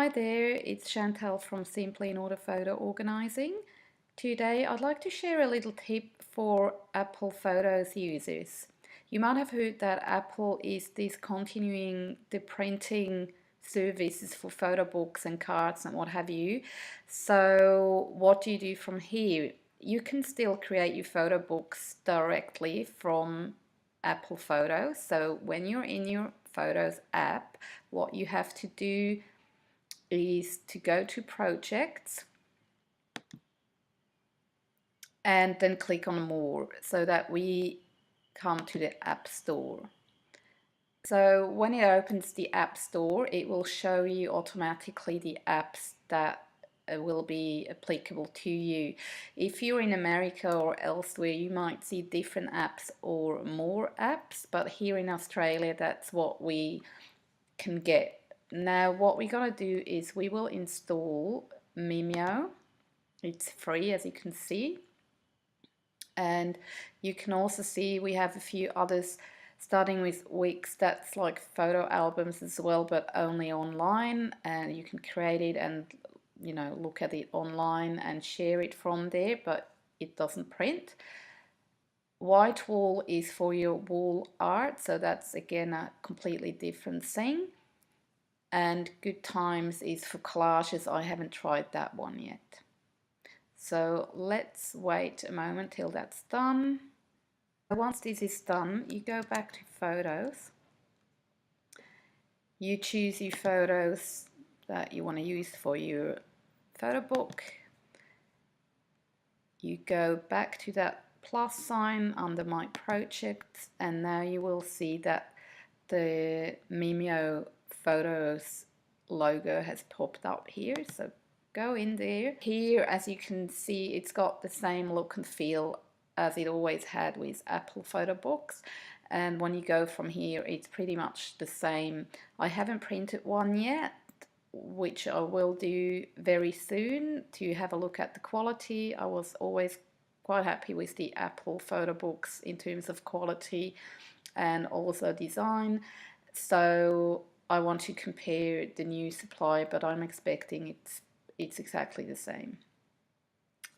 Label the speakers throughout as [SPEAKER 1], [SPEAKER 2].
[SPEAKER 1] Hi there, it's Chantal from Simply in Order Photo Organising. Today I'd like to share a little tip for Apple Photos users. You might have heard that Apple is discontinuing the printing services for photo books and cards and what have you. So what do you do from here? You can still create your photo books directly from Apple Photos. So when you're in your Photos app, what you have to do is to go to projects and then click on more so that we come to the App Store. So when it opens the App Store, it will show you automatically the apps that will be applicable to you. If you're in America or elsewhere, you might see different apps or more apps, but here in Australia, that's what we can get. Now what we're going to do is we will install Mimeo. It's free, as you can see, and you can also see we have a few others, starting with Wix. That's like photo albums as well, but only online, and you can create it and look at it online and share it from there, but it doesn't print. Whitewall is for your wall art, so that's again a completely different thing. And GoodTimes is for collages. I haven't tried that one yet. So let's wait a moment till that's done. Once this is done, you go back to Photos. You choose your photos that you want to use for your photo book. You go back to that plus sign under My Projects, and now you will see that the Mimeo Photos logo has popped up here. So go in there. Here, as you can see, it's got the same look and feel as it always had with Apple Photobooks, and when you go from here, it's pretty much the same. I haven't printed one yet, which I will do very soon to have a look at the quality. I was always quite happy with the Apple Photobooks in terms of quality and also design. So I want to compare the new supply, but I'm expecting it's exactly the same.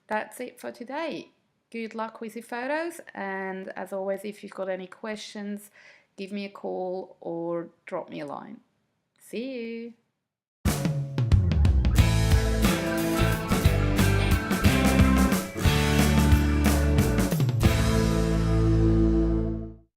[SPEAKER 1] That's it for today. Good luck with your photos, and as always, if you've got any questions, give me a call or drop me a line. See you.